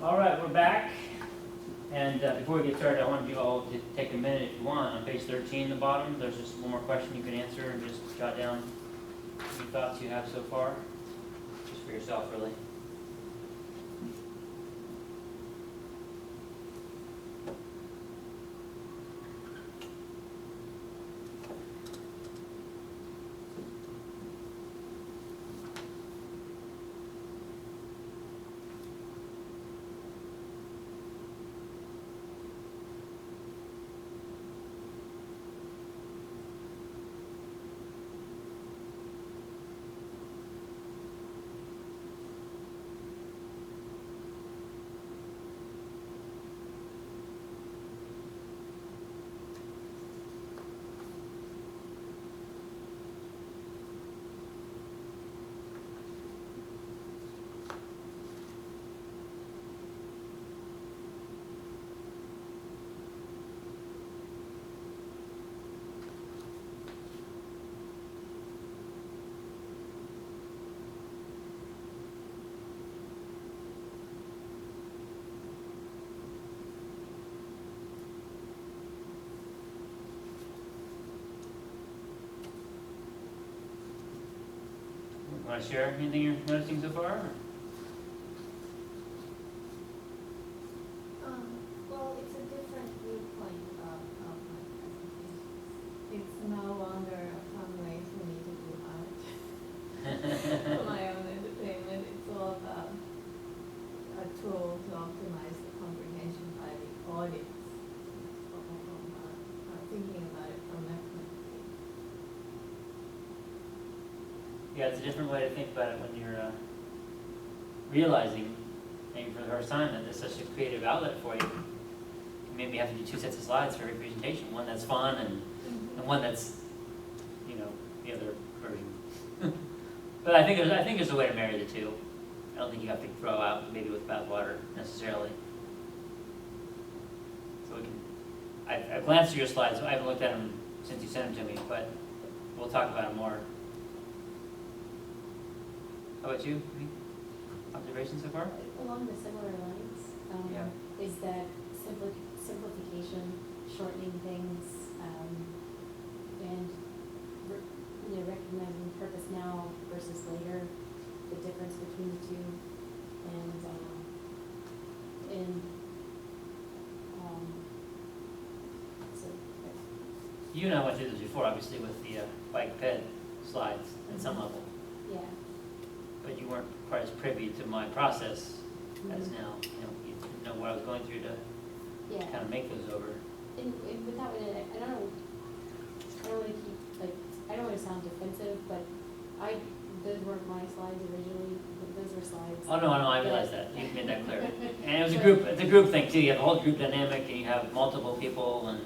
All right, we're back. And before we get started, I want you all to take a minute if you want. On page 13, the bottom, there's just one more question you can answer and just jot down any thoughts you have so far, just for yourself, really. Want to share anything you're noticing so far? Well, it's a different viewpoint of my presentation. It's no longer a fun way for me to do art for my own entertainment. It's all about a tool to optimize the comprehension by the audience. Thinking about it from that point of view. Yeah, it's a different way to think about it when you're realizing, maybe for the first time, that it's such a creative outlet for you. You maybe have to do 2 sets of slides for every presentation, one that's fun and one that's, you know, the other version. But I think there's a way to marry the two. I don't think you have to throw out the baby with bathwater necessarily. So we can. I've glanced through your slides. I haven't looked at them since you sent them to me, but we'll talk about them more. How about you? Any observations so far? Along the similar lines, Yeah. is that simplification, shortening things, and recognizing purpose now versus later, the difference between the two, and so You and I went through this before, obviously, with the bike ped slides at some level, yeah. but you weren't quite as privy to my process as Mhm. now. You didn't know what I was going through to Yeah. kind of make those over. And with that one, I don't know, I don't want to keep, like, I don't want to sound defensive, but those weren't my slides originally, those were slides. Oh, no, I realize that. You made that clear. And it's a group thing too. You have a whole group dynamic and you have multiple people and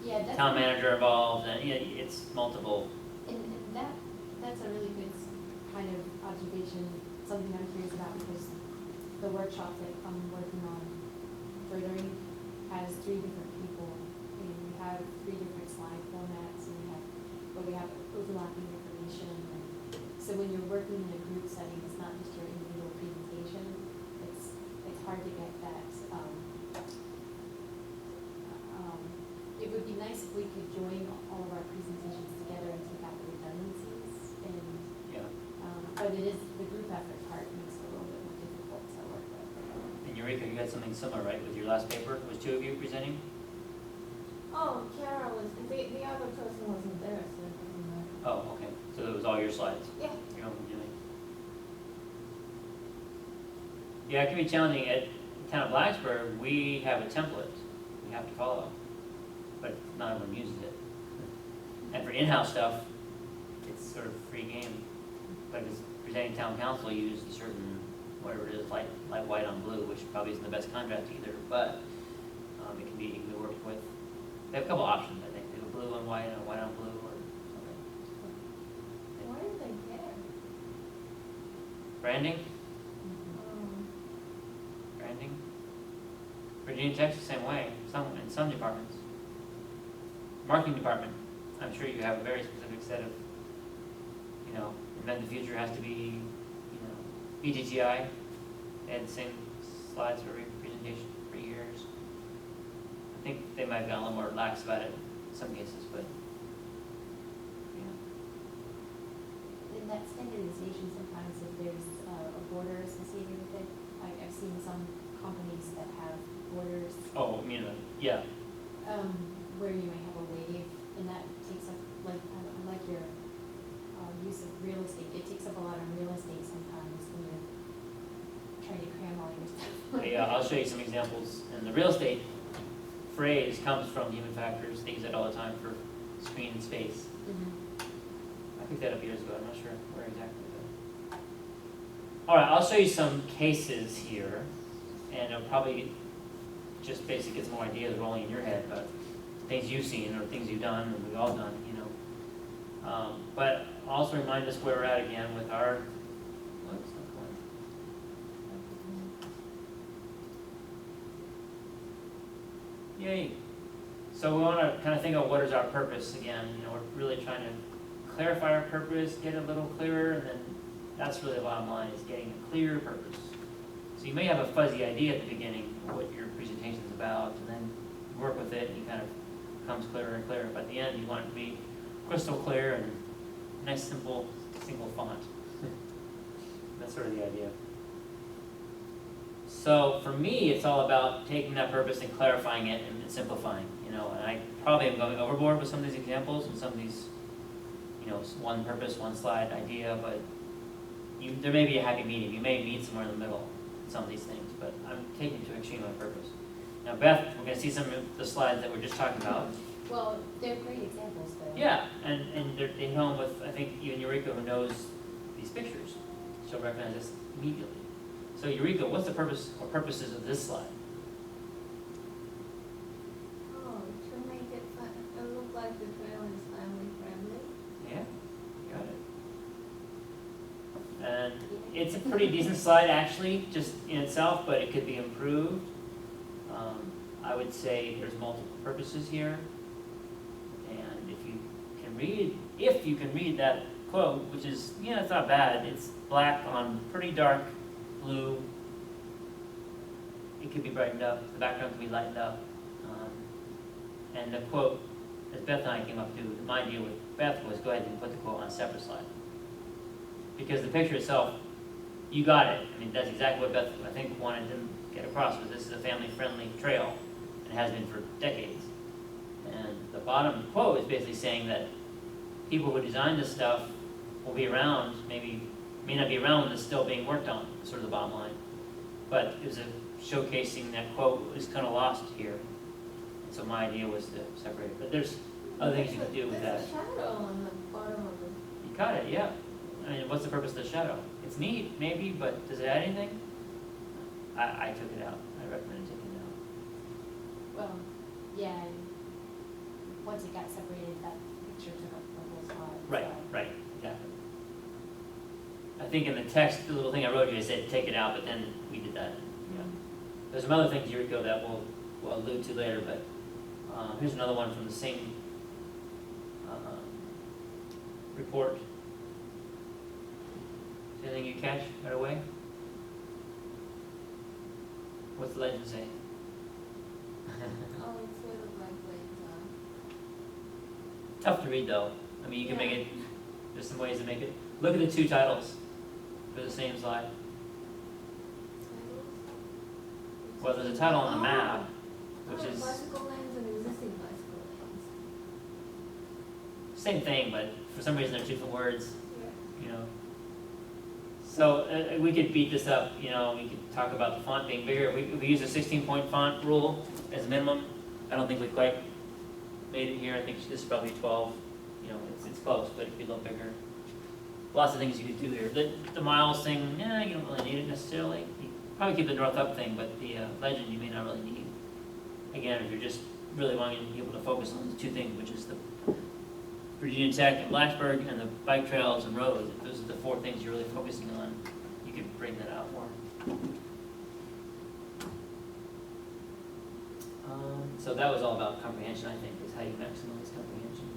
Yeah, that's. town manager involved and yeah, it's multiple. And that's a really good kind of observation, something I'm curious about, because the workshop that I'm working on furthering has 3 different people, and we have 3 different slide formats, and we have overlapping information, and so when you're working in a group setting, it's not just your individual presentation, it's hard to get that, it would be nice if we could join all of our presentations together and take out the redundancies, and Yeah. but the group effort part makes it a little bit more difficult to work with. And Eureka, you had something similar, right, with your last paper? It was 2 of you presenting? Oh, Kara was, the other person wasn't there, so it doesn't matter. Oh, okay. So it was all your slides? Yeah. Your own doing. Yeah, it can be challenging. At the town of Blacksburg, we have a template we have to follow, but not everyone uses it. And for in-house stuff, it's sort of free game. But if it's presenting town council, you use a certain, whatever it is, light white on blue, which probably isn't the best contrast either, but it can be worked with. They have a couple options, I think. They have a blue on white and a white on blue or something. Why do they care? Branding? Um, Branding. Virginia Tech's the same way, in some departments. Marketing department, I'm sure you have a very specific set of, Invent the Future has to be, EGTI, and same slides for every presentation for years. I think they might have gotten a little more lax about it in some cases, but, yeah. In that standardization, sometimes if there's a border associated with it, I've seen some companies that have borders, Oh, you know, yeah, where you might have a wave, and that takes up, like, I like your, use of real estate, it takes up a lot of real estate sometimes when you're trying to cram all your stuff. yeah, I'll show you some examples. And the real estate phrase comes from human factors, they use it all the time for screen and space. Mhm. I picked that up years ago, I'm not sure where exactly, but. All right, I'll show you some cases here, and it'll probably just basically get some more ideas rolling in your head, but things you've seen or things you've done and we've all done, you know. But also remind us where we're at again with our, whoops, not going. Yay. So we want to kind of think of what is our purpose again. You know, we're really trying to clarify our purpose, get it a little clearer, and then that's really the bottom line, is getting a clear purpose. So you may have a fuzzy idea at the beginning of what your presentation is about, and then work with it, and it kind of becomes clearer and clearer. But at the end, you want it to be crystal clear and nice, simple, single font. That's sort of the idea. So for me, it's all about taking that purpose and clarifying it and simplifying, you know, and I probably am going overboard with some of these examples and some of these, you know, one purpose, one slide idea, but there may be a happy medium. You may meet somewhere in the middle in some of these things, but I'm taking it to extreme on purpose. Now, Beth, we're going to see some of the slides that we're just talking about. Well, they're great examples, though. Yeah, and they hit home with, I think, even Eureka, who knows these pictures. She'll recognize this immediately. So Eureka, what's the purpose or purposes of this slide? Oh, to make it look like the trail is family friendly. Yeah, got it. And it's a pretty decent slide actually, just in itself, but it could be improved. I would say there's multiple purposes here. And if you can read that quote, which is, yeah, it's not bad. It's black on pretty dark blue. It could be brightened up. The background can be lightened up. And the quote, as Beth and I came up to, my deal with Beth was go ahead and put the quote on a separate slide. Because the picture itself, you got it. I mean, that's exactly what Beth, I think, wanted to get across, was this is a family-friendly trail, and it has been for decades. And the bottom quote is basically saying that people who design this stuff will be around, may not be around when it's still being worked on, sort of the bottom line. But it was showcasing that quote was kind of lost here. And so my idea was to separate it. But there's other things you can do with that. There's a shadow on the bottom of it. You got it, yeah. I mean, what's the purpose of the shadow? It's neat, maybe, but does it add anything? I took it out. I recommend taking it out. Well, yeah, and once it got separated, that picture took up the whole slide. Right, so. right, exactly. I think in the text, the little thing I wrote you, I said take it out, but then we did that. Yeah. There's some other things, Eureka, that we'll allude to later, but here's another one from the same report. Is there anything you catch right away? What's the legend say? Oh, it's sort of like Tough to read though. I mean, you can make it, there's some ways to make it. Look at the two titles for the same slide. Well, there's a title on the map, which is bicycle lanes and existing bicycle lanes. same thing, but for some reason they're two different words, Yeah. you know. So we could beat this up, you know, we could talk about the font being bigger. If we use a 16-point font rule as a minimum, I don't think we quite made it here. I think this is probably 12, you know, it's close, but it'd be a little bigger. Lots of things you could do here. The miles thing, yeah, you don't really need it necessarily. You probably keep the North Up thing, but the legend you may not really need. Again, if you're just really wanting to be able to focus on the two things, which is the Virginia Tech and Blacksburg and the bike trails and roads, if those are the four things you're really focusing on, you could bring that out more. So that was all about comprehension, I think, is how you maximize comprehension.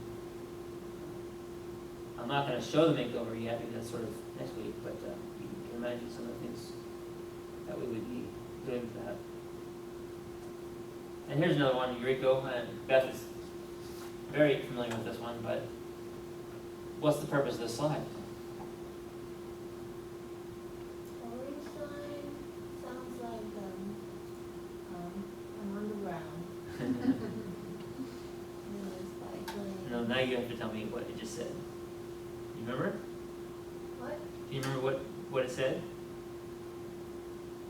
I'm not going to show the makeover yet, because that's sort of next week, but you can imagine some of the things that we would be doing for that. And here's another one, Eureka, and Beth is very familiar with this one, but what's the purpose of this slide? Orange line sounds like, I'm on the ground. You know, it's cycling. No, now you have to tell me what it just said. You remember? What? Do you remember what it said?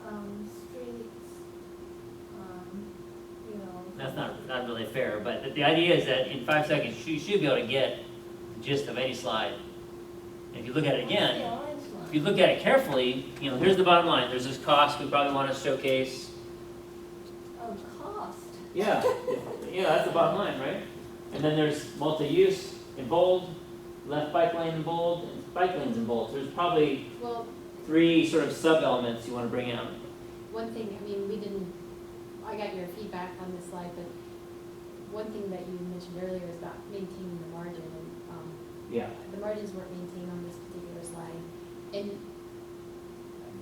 Streets, you know. That's not really fair, but the idea is that in 5 seconds, you should be able to get the gist of any slide. And if you look at it What's the again, orange line? if you look at it carefully, you know, here's the bottom line. There's this cost we probably want to showcase. Oh, cost. Yeah, yeah, that's the bottom line, right? And then there's multi-use in bold, left bike lane in bold, and bike lanes in bold. There's probably Well, 3 sort of sub-elements you want to bring out. one thing, I mean, I got your feedback on this slide, but one thing that you mentioned earlier is about maintaining the margin, and, Yeah. the margins weren't maintained on this particular slide. And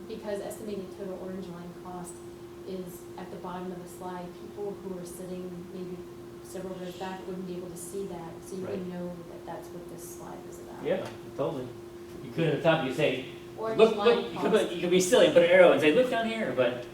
because estimated total orange line cost is at the bottom of the slide, people who are sitting maybe several rows back wouldn't be able to see that, so you Right. wouldn't know that that's what this slide was about. Yeah, totally. You could at the top, you say, Orange look, line you cost. could be silly and put an arrow and say, look down here, but